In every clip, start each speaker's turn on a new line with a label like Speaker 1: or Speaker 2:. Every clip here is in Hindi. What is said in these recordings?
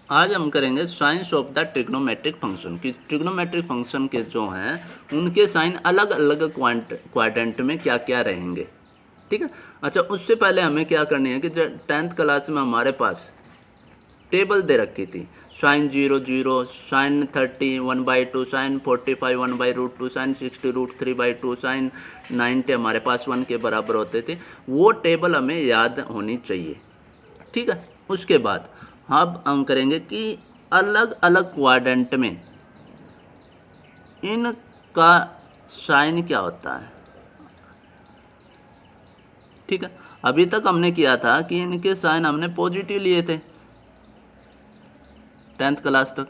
Speaker 1: आज हम करेंगे science of the trigonometric function कि ट्रिग्नोमेट्रिक फंक्शन के जो हैं उनके साइन अलग अलग क्वाड्रेंट में क्या क्या रहेंगे। ठीक है। अच्छा, उससे पहले हमें क्या करनी है कि 10th क्लास में हमारे पास टेबल दे रखी थी, sine 0 0, sine 30 1/2, sine 45 1/√2, sine 60 √3/2, sine 90 हमारे पास 1 के बराबर होते थे। वो टेबल हमें याद होनी चाहिए। ठीक है। उसके बाद अब हम करेंगे कि अलग अलग क्वाड्रेंट में इनका साइन क्या होता है। ठीक है। अभी तक हमने किया था कि इनके साइन हमने पॉजिटिव लिए थे 10th क्लास तक,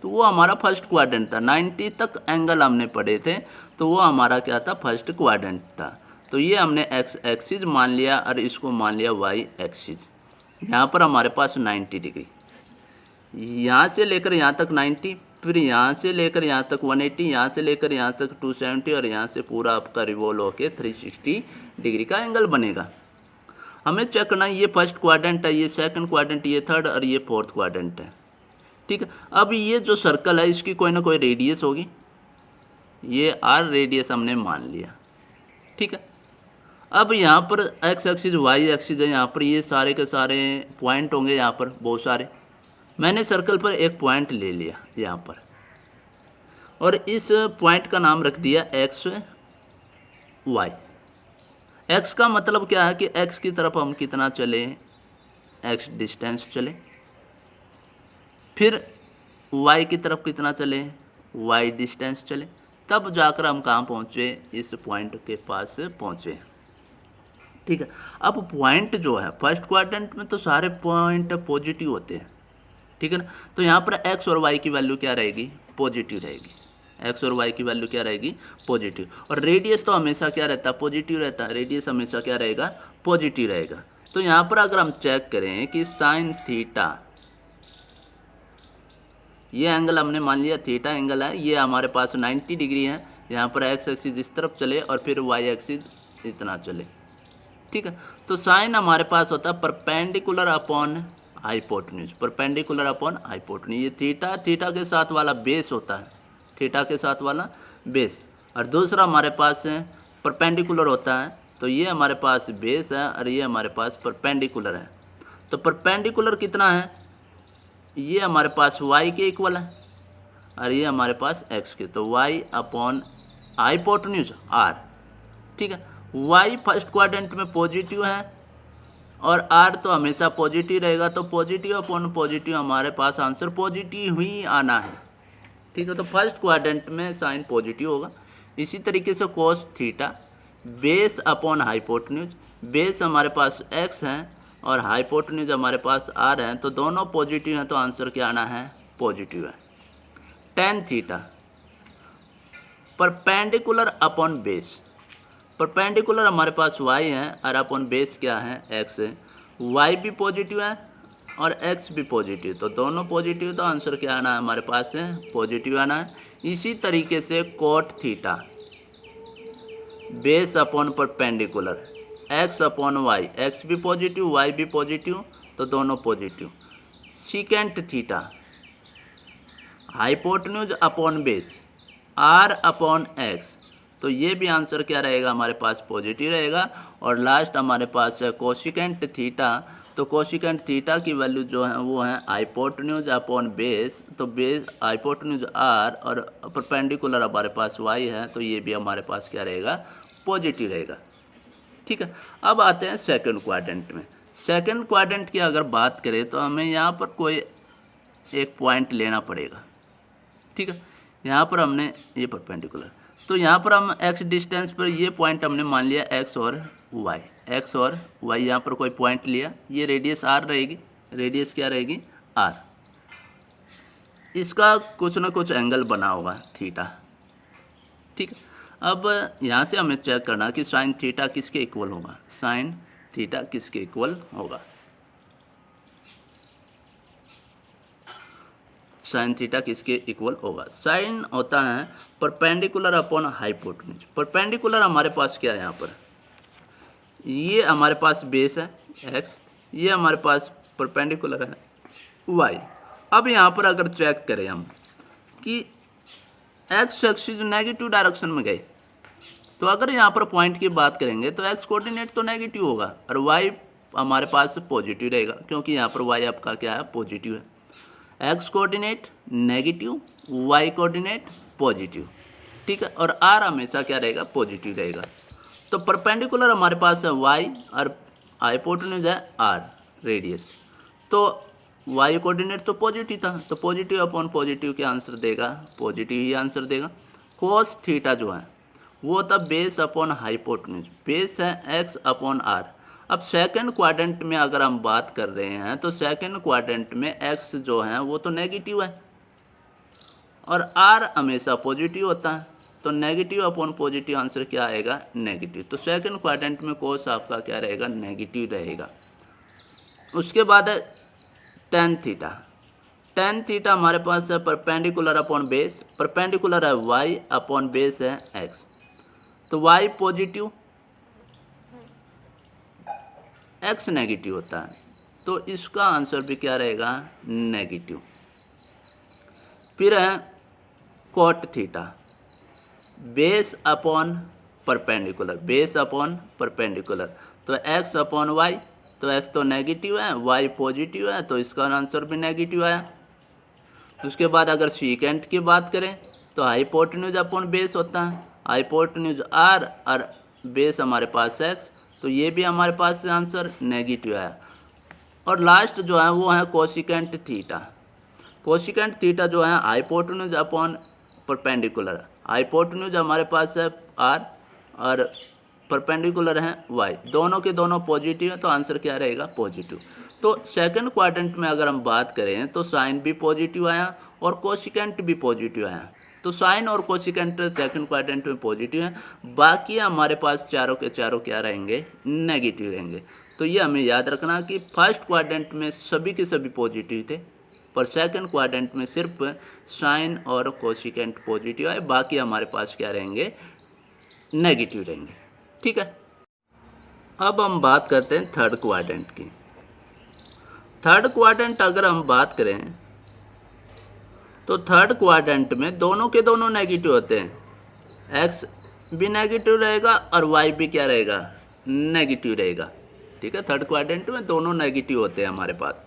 Speaker 1: तो वो हमारा फर्स्ट क्वाड्रेंट था। 90 तक एंगल हमने पढ़े थे, तो वो हमारा क्या था, फर्स्ट क्वाड्रेंट था। तो ये हमने एक्स एक्सिस मान लिया और इसको मान लिया वाई एक्सिस। यहाँ पर हमारे पास 90 डिग्री, यहाँ से लेकर यहाँ तक 90, फिर यहाँ से लेकर यहाँ तक 180, यहाँ से लेकर यहाँ तक 270 और यहाँ से पूरा आपका रिवॉल्व होके 360 डिग्री का एंगल बनेगा। हमें चेक करना है ये फर्स्ट क्वाड्रेंट है, ये सेकंड क्वाड्रेंट, ये थर्ड और ये फोर्थ क्वाड्रेंट है। ठीक है। अब ये जो सर्कल है इसकी कोई ना कोई रेडियस होगी, ये आर रेडियस हमने मान लिया। ठीक है। अब यहाँ पर एक्स एक्सिस वाई एक्सिस है, यहाँ पर ये सारे के सारे पॉइंट होंगे, यहाँ पर बहुत सारे। मैंने सर्कल पर एक पॉइंट ले लिया यहाँ पर और इस पॉइंट का नाम रख दिया एक्स वाई। एक्स का मतलब क्या है कि एक्स की तरफ हम कितना चले, एक्स डिस्टेंस चले, फिर वाई की तरफ कितना चले, वाई डिस्टेंस चले, तब जाकर हम कहाँ पहुँचे, इस पॉइंट के पास पहुँचे। ठीक है। अब पॉइंट जो है फर्स्ट क्वाड्रेंट में तो सारे पॉइंट पॉजिटिव होते हैं। ठीक है ना। तो यहाँ पर एक्स और वाई की वैल्यू क्या रहेगी, पॉजिटिव रहेगी। एक्स और वाई की वैल्यू क्या रहेगी, पॉजिटिव। और रेडियस तो हमेशा क्या रहता है, पॉजिटिव रहता है। रेडियस हमेशा क्या रहेगा, पॉजिटिव रहेगा। तो यहाँ पर अगर हम चेक करें कि साइन थीटा, ये एंगल हमने मान लिया थीटा एंगल है, ये हमारे पास 90 डिग्री है। यहाँ पर एक्स एक्सिस इस तरफ चले और फिर वाई एक्सिस इतना चले। ठीक है। तो साइन हमारे पास होता है perpendicular upon hypotenuse, perpendicular upon hypotenuse. ये थीटा, थीटा के साथ वाला बेस होता है, थीटा के साथ वाला बेस। और दूसरा हमारे पास परपेंडिकुलर होता है, तो ये हमारे पास बेस है और ये हमारे पास परपेंडिकुलर है। तो परपेंडिकुलर कितना है, ये हमारे पास y के इक्वल है और ये हमारे पास x के, तो y अपॉन हाइपोटेन्यूज r। ठीक है। y फर्स्ट क्वाड्रेंट में पॉजिटिव है और r तो हमेशा पॉजिटिव रहेगा, तो पॉजिटिव अपॉन पॉजिटिव हमारे पास आंसर पॉजिटिव ही आना है। ठीक है। तो फर्स्ट क्वाड्रेंट में साइन पॉजिटिव होगा। इसी तरीके से cos theta, base upon hypotenuse, base हमारे पास x है और हाइपोटेन्यूज हमारे पास r है, तो दोनों पॉजिटिव हैं, तो आंसर क्या आना है, पॉजिटिव है। Tan theta perpendicular upon base, perpendicular हमारे पास y है और अपॉन बेस क्या है, x है। y भी पॉजिटिव है और x भी पॉजिटिव, तो दोनों पॉजिटिव, तो आंसर क्या आना है हमारे पास है, पॉजिटिव आना है। इसी तरीके से cot theta, base upon perpendicular, x upon y, x भी पॉजिटिव वाई भी पॉजिटिव, तो दोनों positive. Secant theta, hypotenuse upon base, r upon x, तो ये भी आंसर क्या रहेगा हमारे पास, पॉजिटिव रहेगा। और लास्ट हमारे पास है कोसिकेंट थीटा, तो कोसिकेंट थीटा की वैल्यू जो है वो है हाइपोटेन्यूज अपॉन बेस, तो बेस हाइपोटेन्यूज r और परपेंडिकुलर हमारे पास y है, तो ये भी हमारे पास क्या रहेगा, पॉजिटिव रहेगा। ठीक है। अब आते हैं सेकंड क्वाड्रेंट में। सेकंड क्वाड्रेंट की अगर बात करें तो हमें यहाँ पर कोई एक पॉइंट लेना पड़ेगा। ठीक है। यहाँ पर हमने ये परपेंडिकुलर, तो यहाँ पर हम x डिस्टेंस पर ये पॉइंट हमने मान लिया x और y, x और y, यहाँ पर कोई पॉइंट लिया, ये रेडियस r रहेगी, रेडियस क्या रहेगी, r। इसका कुछ ना कुछ एंगल बना होगा थीटा। ठीक है। अब यहाँ से हमें चेक करना कि साइन थीटा किसके इक्वल होगा, साइन थीटा किसके इक्वल होगा, साइन थीटा किसके इक्वल होगा। साइन होता है परपेंडिकुलर अपॉन हाइपोटेन्यूज। परपेंडिकुलर हमारे पास क्या है, यहाँ पर ये हमारे पास बेस है x, ये हमारे पास परपेंडिकुलर है y, अब यहाँ पर अगर चेक करें हम कि एक्स एक्सिस नेगेटिव डायरेक्शन में गए, तो अगर यहाँ पर पॉइंट की बात करेंगे तो एक्स कोऑर्डिनेट तो नेगेटिव होगा और वाई हमारे पास पॉजिटिव रहेगा, क्योंकि यहाँ पर वाई आपका क्या है, पॉजिटिव है। X coordinate negative, y coordinate positive, ठीक है, और आर हमेशा क्या रहेगा, पॉजिटिव रहेगा। तो परपेंडिकुलर हमारे पास है वाई और हाइपोटेन्यूज है आर रेडियस, तो वाई कोऑर्डिनेट तो पॉजिटिव था, तो पॉजिटिव अपॉन पॉजिटिव क्या आंसर देगा, पॉजिटिव ही आंसर देगा। कोस थीटा जो है वो होता बेस अपॉन हाइपोटेन्यूज, बेस है एक्स अपॉन आर। अब सेकंड क्वाड्रेंट में अगर हम बात कर रहे हैं तो सेकंड क्वाड्रेंट में एक्स जो है वो तो नेगेटिव है और आर हमेशा पॉजिटिव होता है, तो नेगेटिव अपॉन पॉजिटिव आंसर क्या आएगा, नेगेटिव। तो सेकंड क्वाड्रेंट में कोस आपका क्या रहेगा, नेगेटिव रहेगा। उसके बाद है टेन थीटा। टेन थीटा हमारे पास है परपेंडिकुलर अपॉन बेस, परपेंडिकुलर है वाई अपॉन बेस है एक्स, तो वाई पॉजिटिव एक्स नेगेटिव होता है, तो इसका आंसर भी क्या रहेगा, नेगेटिव। फिर है cot theta, base upon perpendicular, base upon perpendicular, तो एक्स अपॉन वाई, तो एक्स तो नेगेटिव है, वाई पॉजिटिव है, तो इसका आंसर भी नेगेटिव आया। उसके बाद अगर सीकेंट की बात करें तो हाइपोटेन्यूज अपॉन बेस होता है, हाइपोटेन्यूज आर और बेस हमारे पास एक्स, तो ये भी हमारे पास आंसर नेगेटिव आया। और लास्ट जो है वो है कोसिकेंट थीटा। कोसिकेंट थीटा जो है हाइपोटेन्यूज अपॉन परपेंडिकुलर, हाइपोटेन्यूज हमारे पास है आर और परपेंडिकुलर है वाई, दोनों के दोनों पॉजिटिव है, तो आंसर क्या रहेगा, पॉजिटिव। तो सेकंड क्वाड्रेंट में अगर हम बात करें तो साइन भी पॉजिटिव आया और कोसिकेंट भी पॉजिटिव आया, तो साइन और कोसिकेंट सेकंड क्वाड्रेंट में पॉजिटिव है, बाकी हमारे पास चारों के चारों क्या रहेंगे, नेगेटिव रहेंगे। तो ये हमें याद रखना कि फर्स्ट क्वाड्रेंट में सभी के सभी पॉजिटिव थे, पर सेकंड क्वाड्रेंट में सिर्फ साइन और कोसिकेंट पॉजिटिव है, बाकी हमारे पास क्या रहेंगे, नेगेटिव रहेंगे, ठीक है। अब हम बात करते हैं थर्ड क्वाड्रेंट की। थर्ड क्वाड्रेंट अगर हम बात करें तो थर्ड क्वाड्रेंट में दोनों के दोनों नेगेटिव होते हैं, एक्स भी नेगेटिव रहेगा और वाई भी क्या रहेगा, नेगेटिव रहेगा, ठीक है। थर्ड क्वाड्रेंट में दोनों नेगेटिव होते हैं हमारे पास।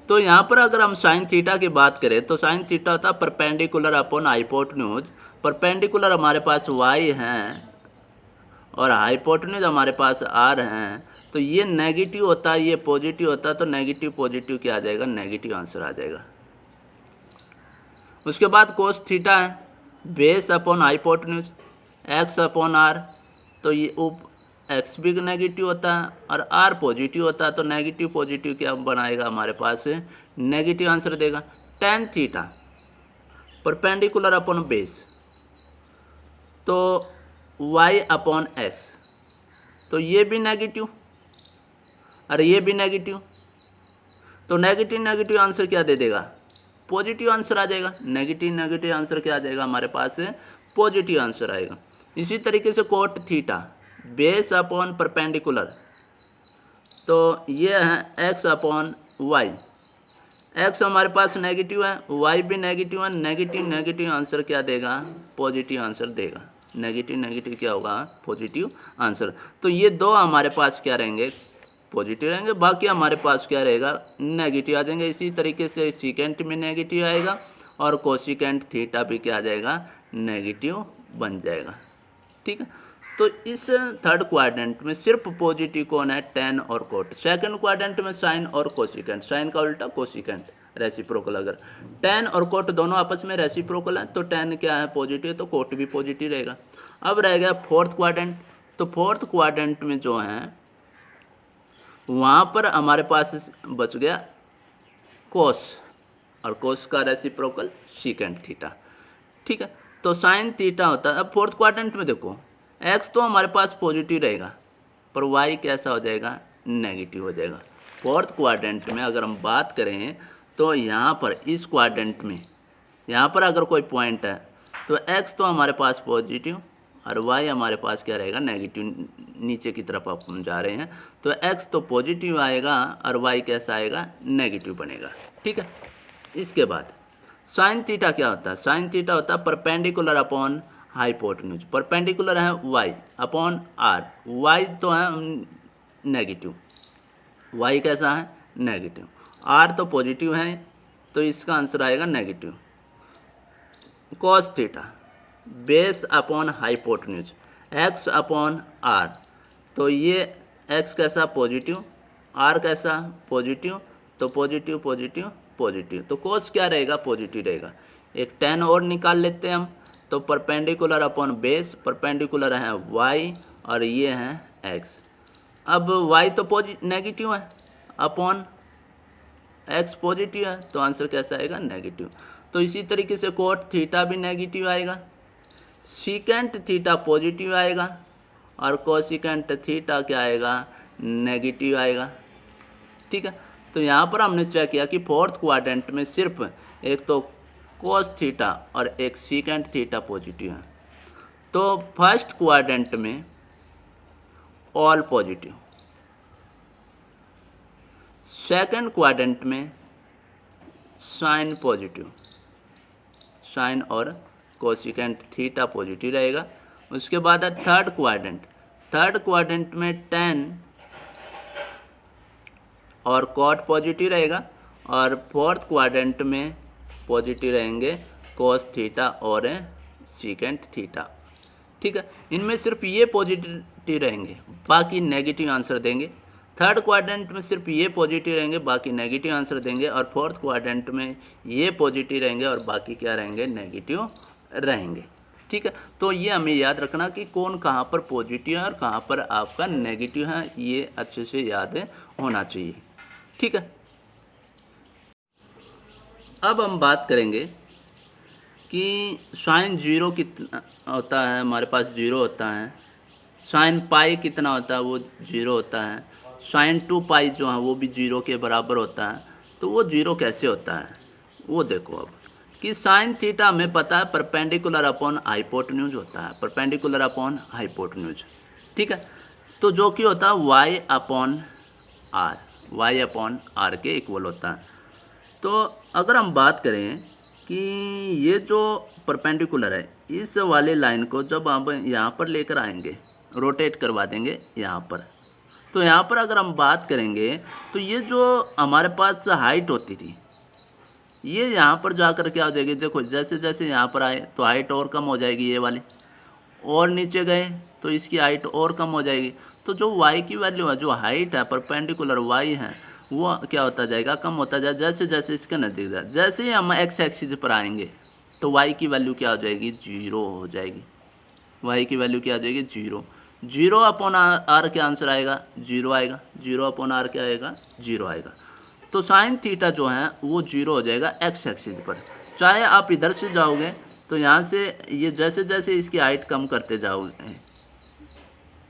Speaker 1: तो यहाँ पर अगर हम साइन थीटा की बात करें तो साइन थीटा होता है परपेंडिकुलर अपॉन हाइपोटेन्यूज, परपेंडिकुलर हमारे पास वाई हैं और हाइपोटेन्यूज हमारे पास आर हैं, तो ये नेगेटिव होता है, ये पॉजिटिव होता है, तो नेगेटिव पॉजिटिव क्या आ जाएगा, नेगेटिव आंसर आ जाएगा। उसके बाद कोस थीटा है base upon hypotenuse x upon r, तो ये एक्स भी नेगेटिव होता है और आर पॉजिटिव होता है, तो नेगेटिव पॉजिटिव क्या बनाएगा, हमारे पास नेगेटिव आंसर देगा। Tan theta perpendicular upon base, तो वाई अपॉन एक्स, तो ये भी नेगेटिव और ये भी नेगेटिव, तो नेगेटिव नेगेटिव आंसर क्या दे देगा, पॉजिटिव आंसर आ जाएगा। नेगेटिव नेगेटिव आंसर क्या आ जाएगा, हमारे पास पॉजिटिव आंसर आएगा। इसी तरीके से cot theta base upon perpendicular, तो ये है एक्स अपॉन वाई, एक्स हमारे पास नेगेटिव है, वाई भी नेगेटिव है, नेगेटिव नेगेटिव आंसर क्या देगा, पॉजिटिव आंसर देगा। नेगेटिव नेगेटिव क्या होगा, पॉजिटिव आंसर। तो ये दो हमारे पास क्या रहेंगे, पॉजिटिव रहेंगे, बाकी हमारे पास क्या रहेगा, नेगेटिव आ जाएंगे। इसी तरीके से सीकेंट में नेगेटिव आएगा और कोसिकेंट थीटा भी क्या आ जाएगा, नेगेटिव बन जाएगा, ठीक है। तो इस थर्ड क्वाड्रेंट में सिर्फ पॉजिटिव कौन है, टेन और कोट। सेकंड क्वाड्रेंट में साइन और कोसिकेंट, साइन का उल्टा कोसिकेंट, रेसिप्रोकल। अगर टेन और कोट दोनों आपस में रेसिप्रोकल है तो टेन क्या है, पॉजिटिव, तो कोट भी पॉजिटिव रहेगा। अब रह गया फोर्थ क्वाड्रेंट, तो फोर्थ क्वाड्रेंट में जो है वहाँ पर हमारे पास बच गया कोस, और कोस का रेसिप्रोकल सीकेंट थीटा, ठीक है। तो साइन थीटा होता है। अब फोर्थ क्वाड्रेंट में देखो एक्स तो हमारे पास पॉजिटिव रहेगा पर वाई कैसा हो जाएगा, नेगेटिव हो जाएगा। फोर्थ क्वाड्रेंट में अगर हम बात करें तो यहाँ पर इस क्वाड्रेंट में यहाँ पर अगर कोई पॉइंट है तो एक्स तो हमारे पास पॉजिटिव और वाई हमारे पास क्या रहेगा, नेगेटिव। नीचे की तरफ आप हम जा रहे हैं तो एक्स तो पॉजिटिव आएगा और वाई कैसा आएगा, नेगेटिव बनेगा, ठीक है। इसके बाद साइन थीटा क्या होता है? साइन थीटा होता है परपेंडिकुलर अपॉन हाइपोटेन्यूज। परपेंडिकुलर है y अपॉन r। y तो है नेगेटिव, y कैसा है? नेगेटिव। r तो पॉजिटिव है, तो इसका आंसर आएगा negative. Cos theta base upon hypotenuse x upon r, तो ये x कैसा? पॉजिटिव, r कैसा? पॉजिटिव, तो पॉजिटिव पॉजिटिव पॉजिटिव, तो कोस क्या रहेगा? पॉजिटिव रहेगा। एक tan और निकाल लेते हैं हम, तो परपेंडिकुलर अपॉन बेस, परपेंडिकुलर है y और ये है x। अब y तो नेगेटिव है, अपॉन x पॉजिटिव है, तो आंसर कैसा आएगा? नेगेटिव। तो इसी तरीके से कोट थीटा भी नेगेटिव आएगा, सीकेंट थीटा पॉजिटिव आएगा और कोसिकेंट थीटा क्या आएगा? नेगेटिव आएगा। ठीक है, तो यहाँ पर हमने चेक किया कि फोर्थ क्वाड्रेंट में सिर्फ एक तो कोस थीटा और एक सीकेंट थीटा पॉजिटिव है। तो फर्स्ट क्वाड्रेंट में ऑल पॉजिटिव, सेकंड क्वाड्रेंट में साइन पॉजिटिव, साइन और कोसिकेंट थीटा पॉजिटिव रहेगा। उसके बाद है थर्ड क्वाड्रेंट, थर्ड क्वाड्रेंट में tan और कॉट पॉजिटिव रहेगा और फोर्थ क्वाड्रेंट में पॉजिटिव रहेंगे कोस थीटा और सीकेंट थीटा। ठीक है, इनमें सिर्फ ये पॉजिटिव रहेंगे, बाकी नेगेटिव आंसर देंगे। थर्ड क्वाड्रेंट में सिर्फ ये पॉजिटिव रहेंगे, बाकी नेगेटिव आंसर देंगे, और फोर्थ क्वाड्रेंट में ये पॉजिटिव रहेंगे और बाकी क्या रहेंगे? नेगेटिव रहेंगे। ठीक है, तो ये हमें याद रखना कि कौन कहाँ पर पॉजिटिव है और कहाँ पर आपका नेगेटिव है, ये अच्छे से याद होना चाहिए। ठीक है, अब हम बात करेंगे कि साइन जीरो कितना होता है, हमारे पास जीरो होता है। साइन पाई कितना होता है? वो जीरो होता है। साइन 2 पाई जो है वो भी जीरो के बराबर होता है। तो वो जीरो कैसे होता है वो देखो अब, कि साइन थीटा हमें पता है परपेंडिकुलर अपॉन हाइपोटेन्यूज होता है, परपेंडिकुलर अपॉन हाइपोटेन्यूज। ठीक है, तो जो कि होता है y upon r, y upon r के इक्वल होता है। तो अगर हम बात करें कि ये जो परपेंडिकुलर है, इस वाले लाइन को जब हम यहाँ पर लेकर आएंगे, रोटेट करवा देंगे यहाँ पर, तो यहाँ पर अगर हम बात करेंगे तो ये जो हमारे पास हाइट होती थी, ये यहाँ पर जाकर क्या हो जाएगी? देखो जैसे जैसे यहाँ पर आए तो हाइट और कम हो जाएगी, ये वाली, और नीचे गए तो इसकी हाइट और कम हो जाएगी। तो जो y की वैल्यू है, जो हाइट है परपेंडिकुलर y है, वो क्या होता जाएगा? कम होता जाए जैसे जैसे इसके नज़दीक जाए। जैसे ही हम x एक्सिस पर आएंगे तो y की वैल्यू क्या हो जाएगी? जीरो हो जाएगी। y की वैल्यू क्या आ जाएगी? जीरो। जीरो अपॉन आर क्या आंसर आएगा? जीरो आएगा। जीरो अपॉन आर क्या आएगा? जीरो आएगा। तो साइन थीटा जो है वो जीरो हो जाएगा x एक्सिस पर। चाहे आप इधर से जाओगे तो यहाँ से ये जैसे जैसे इसकी हाइट कम करते जाओगे,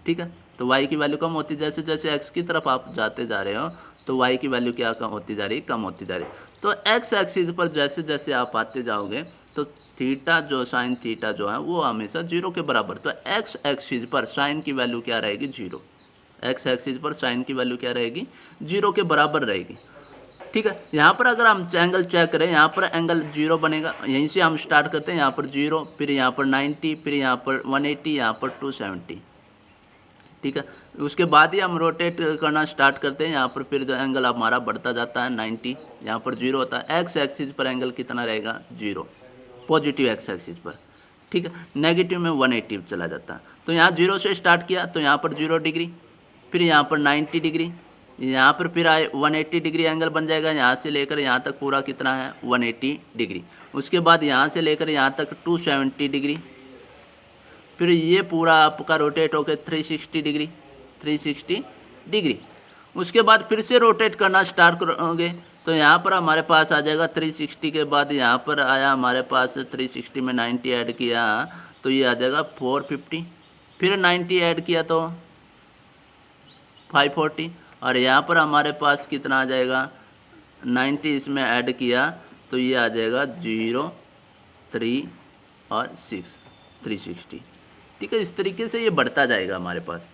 Speaker 1: ठीक है, तो y की वैल्यू कम होती, जैसे जैसे x की तरफ आप जाते जा रहे हो तो y की वैल्यू क्या कम होती जा रही है? कम होती जा रही है। तो x एक्सिस पर जैसे जैसे आप आते जाओगे तो थीटा जो साइन थीटा जो है वो हमेशा जीरो के बराबर। तो x एक्सिस पर साइन की वैल्यू क्या रहेगी? जीरो। x एक्सिस पर साइन की वैल्यू क्या रहेगी? जीरो के बराबर रहेगी। ठीक है, यहाँ पर अगर हम एंगल चेक करें, यहाँ पर एंगल जीरो बनेगा, यहीं से हम स्टार्ट करते हैं, यहाँ पर जीरो, फिर यहाँ पर 90, फिर यहाँ पर 180, यहाँ पर 270। ठीक है, उसके बाद ही हम रोटेट करना स्टार्ट करते हैं, यहाँ पर फिर जो एंगल हमारा बढ़ता जाता है 90, यहाँ पर जीरो होता है। एक्स एक्सिस पर एंगल कितना रहेगा? जीरो, पॉजिटिव एक्स एक्सिस पर। ठीक है, नेगेटिव में 180 चला जाता है। तो यहाँ जीरो से स्टार्ट किया तो यहाँ पर 0 डिग्री, फिर यहाँ पर 90 डिग्री, यहाँ पर फिर आए 180 डिग्री एंगल बन जाएगा। यहाँ से लेकर यहाँ तक पूरा कितना है? 180 डिग्री। उसके बाद यहाँ से लेकर यहाँ तक 270 डिग्री, फिर ये पूरा आपका रोटेट होकर 360 डिग्री, 360 डिग्री। उसके बाद फिर से रोटेट करना स्टार्ट करोगे तो यहाँ पर हमारे पास आ जाएगा 360 के बाद यहाँ पर आया हमारे पास 360 में 90 ऐड किया तो ये आ जाएगा 450, फिर 90 ऐड किया तो 540, और यहाँ पर हमारे पास कितना आ जाएगा? 90 इसमें ऐड किया तो ये आ जाएगा 0, 3 और 6, 360। ठीक है, इस तरीके से ये बढ़ता जाएगा हमारे पास।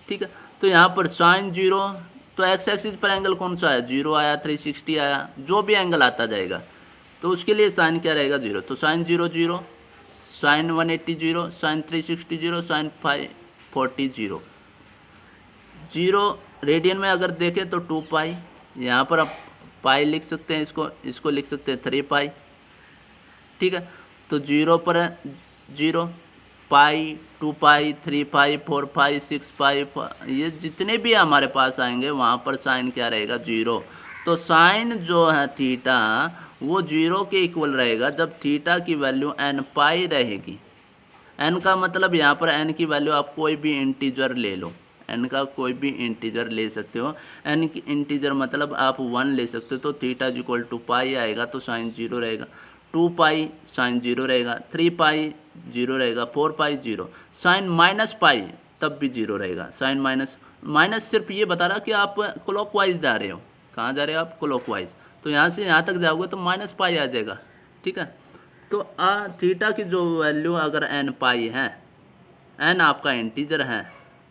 Speaker 1: ठीक है, तो यहाँ पर साइन जीरो, तो एक्स एक्सिस पर एंगल कौन सा है? जीरो आया, 360 आया, जो भी एंगल आता जाएगा। तो उसके लिए साइन क्या रहेगा 0, तो sine 0 0, sine 180 0, sine 360 0, sine 540 0। 0 radian में अगर देखें तो 2 पाई, यहाँ पर आप पाई लिख सकते हैं, इसको लिख सकते हैं 3 पाई, ठीक है। तो 0 पर 0, पाई, 2 पाई, 3 पाई, 4 पाई, 6 पाई, ये जितने भी हमारे पास आएंगे वहाँ पर साइन क्या रहेगा 0। तो साइन जो है थीटा वो 0 के इक्वल रहेगा जब थीटा की वैल्यू n पाई रहेगी। n का मतलब यहाँ पर n की वैल्यू आप कोई भी इंटीजर ले लो, n का कोई भी इंटीजर ले सकते हो। n की इंटीजर मतलब आप 1 ले सकते हो, तो थीटा इज इक्वल टू पाई आएगा, तो साइन 0 रहेगा। 2 पाई साइन 0 रहेगा, 3 पाई 0 रहेगा, 4 पाई 0, साइन माइनस पाई तब भी 0 रहेगा। साइन माइनस सिर्फ ये बता रहा कि आप क्लॉकवाइज जा रहे हो, कहाँ जा रहे हो आप, क्लॉकवाइज, तो यहाँ से यहाँ तक जाओगे तो माइनस पाई आ जाएगा, ठीक है। तो थीटा की जो वैल्यू अगर n पाई है, n आपका इंटीजर है,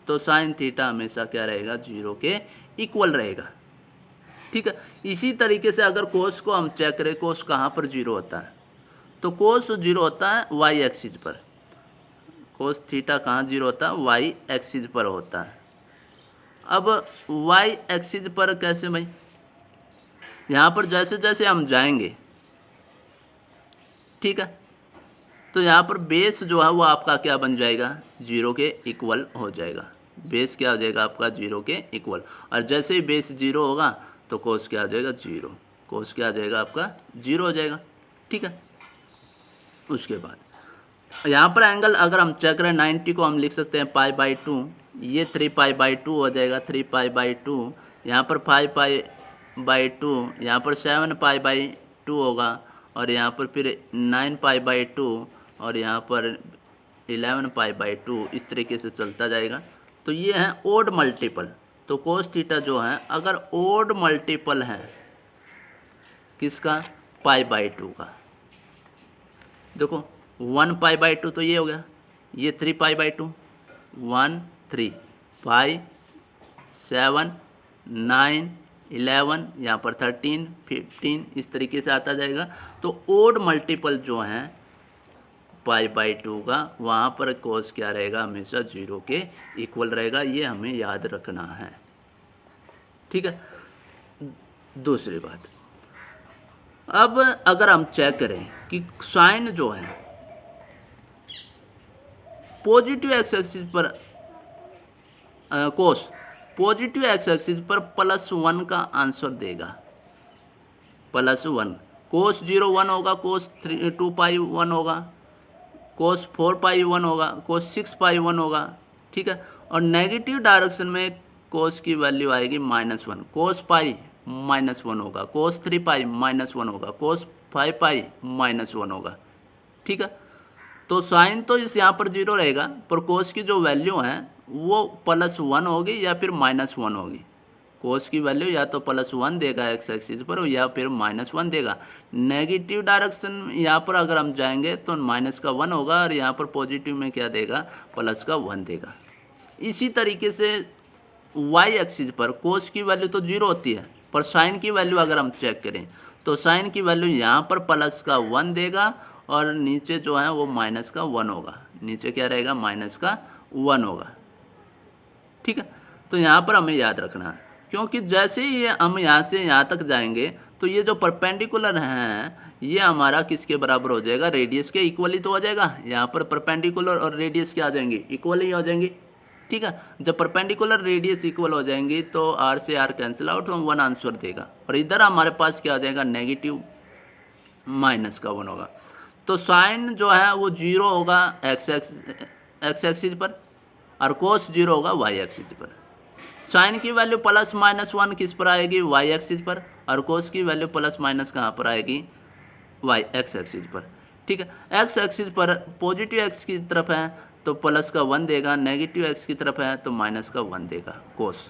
Speaker 1: तो साइन थीटा हमेशा क्या रहेगा 0 के इक्वल रहेगा, ठीक है। इसी तरीके से अगर कोस को हम चेक करें, कोस कहाँ पर 0 होता है, तो कोस 0 होता है वाई एक्सिस पर। कोस थीटा कहाँ 0 होता है, वाई एक्सिस पर होता है। अब वाई एक्सिस पर कैसे भाई, यहाँ पर जैसे जैसे हम जाएंगे, ठीक है, तो यहाँ पर बेस जो है वो आपका क्या बन जाएगा 0 के इक्वल हो जाएगा। बेस क्या हो जाएगा आपका 0 के इक्वल, और जैसे ही बेस 0 होगा तो कोस क्या हो जाएगा 0, कोस क्या आ जाएगा आपका 0 हो जाएगा, ठीक है। उसके बाद यहाँ पर एंगल अगर हम चेक करें 90 को हम लिख सकते हैं पाई बाई 2, ये 3 पाई बाई 2 हो जाएगा, 3 पाई बाई 2, यहाँ पर 5 पाई बाई 2, यहाँ पर 7 पाई बाई 2 होगा, और यहाँ पर फिर 9 पाई बाई 2, और यहाँ पर 11 पाई बाई 2, इस तरीके से चलता जाएगा। तो ये है ओड मल्टीपल। तो कोस थीटा जो है अगर ओड मल्टीपल है किसका, पाई बाई 2 का, देखो 1 पाई बाई 2 तो ये हो गया, ये 3 पाई बाई 2, 1 3 5 7 9 11, यहाँ पर 13 15, इस तरीके से आता जाएगा। तो ओड मल्टीपल जो है पाई बाई 2 का, वहाँ पर कोस क्या रहेगा हमेशा 0 के इक्वल रहेगा, ये हमें याद रखना है, ठीक है। दूसरी बात, अब अगर हम चेक करें कि साइन जो है पॉजिटिव एक्स एक्सिस पर कोस पॉजिटिव एक्स एक्सिस पर +1 का आंसर देगा, +1। कोस 0 1 होगा, कोस 2 पाई 1 होगा, कोस 4 पाई 1 होगा, कोस 6 पाई 1 होगा, ठीक है। और नेगेटिव डायरेक्शन में कोस की वैल्यू आएगी -1, कोस पाई -1 होगा, कोस 3 पाई -1 होगा, कोस 5 पाई -1 होगा, ठीक है। तो साइन तो इस यहाँ पर 0 रहेगा, पर कोस की जो वैल्यू है वो +1 होगी या फिर -1 होगी। कोस की वैल्यू या तो +1 देगा एक्स एक्सिस पर, या फिर -1 देगा। नेगेटिव डायरेक्शन यहाँ पर अगर हम जाएंगे तो -1 होगा, और यहाँ पर पॉजिटिव में क्या देगा +1 देगा। इसी तरीके से वाई एक्सिस पर कोस की वैल्यू तो 0 होती है, पर साइन की वैल्यू अगर हम चेक करें तो साइन की वैल्यू यहाँ पर +1 देगा, और नीचे जो है वो -1 होगा, नीचे क्या रहेगा -1 होगा, ठीक है। तो यहाँ पर हमें याद रखना है, क्योंकि जैसे ही हम यहाँ से यहाँ तक जाएंगे तो ये जो परपेंडिकुलर हैं ये हमारा किसके बराबर हो जाएगा, रेडियस के इक्वल ही तो हो जाएगा। यहाँ पर परपेंडिकुलर और रेडियस क्या आ जाएंगी, इक्वल ही हो जाएंगी, ठीक है। जब परपेंडिकुलर रेडियस इक्वल हो जाएंगी तो आर से आर कैंसिल आउट, हम 1 आंसर देगा, और इधर हमारे पास क्या हो जाएगा नेगेटिव -1 होगा। तो साइन जो है वो 0 होगा एक्स एक्सिस पर, और कोस 0 होगा वाई एक्सिस पर। साइन की वैल्यू +-1 किस पर आएगी, वाई एक्सिस पर, और कोस की वैल्यू +- कहाँ पर आएगी, वाई एक्स एक्सिस पर, ठीक है। एक्स एक्सिस पर पॉजिटिव एक्स की तरफ है तो +1 देगा, नेगेटिव एक्स की तरफ है तो -1 देगा कोस।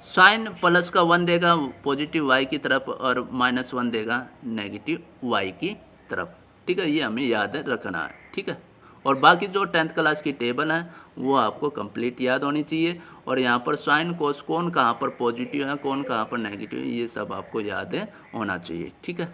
Speaker 1: साइन +1 देगा पॉजिटिव वाई की तरफ, और -1 देगा नेगेटिव वाई की तरफ, ठीक है। ये हमें याद रखना है, ठीक है। और बाकी जो 10th क्लास की टेबल है वो आपको कंप्लीट याद होनी चाहिए, और यहाँ पर साइन कोस कौन कहाँ पर पॉजिटिव है, कौन कहाँ पर नेगेटिव है, ये सब आपको याद होना चाहिए, ठीक है।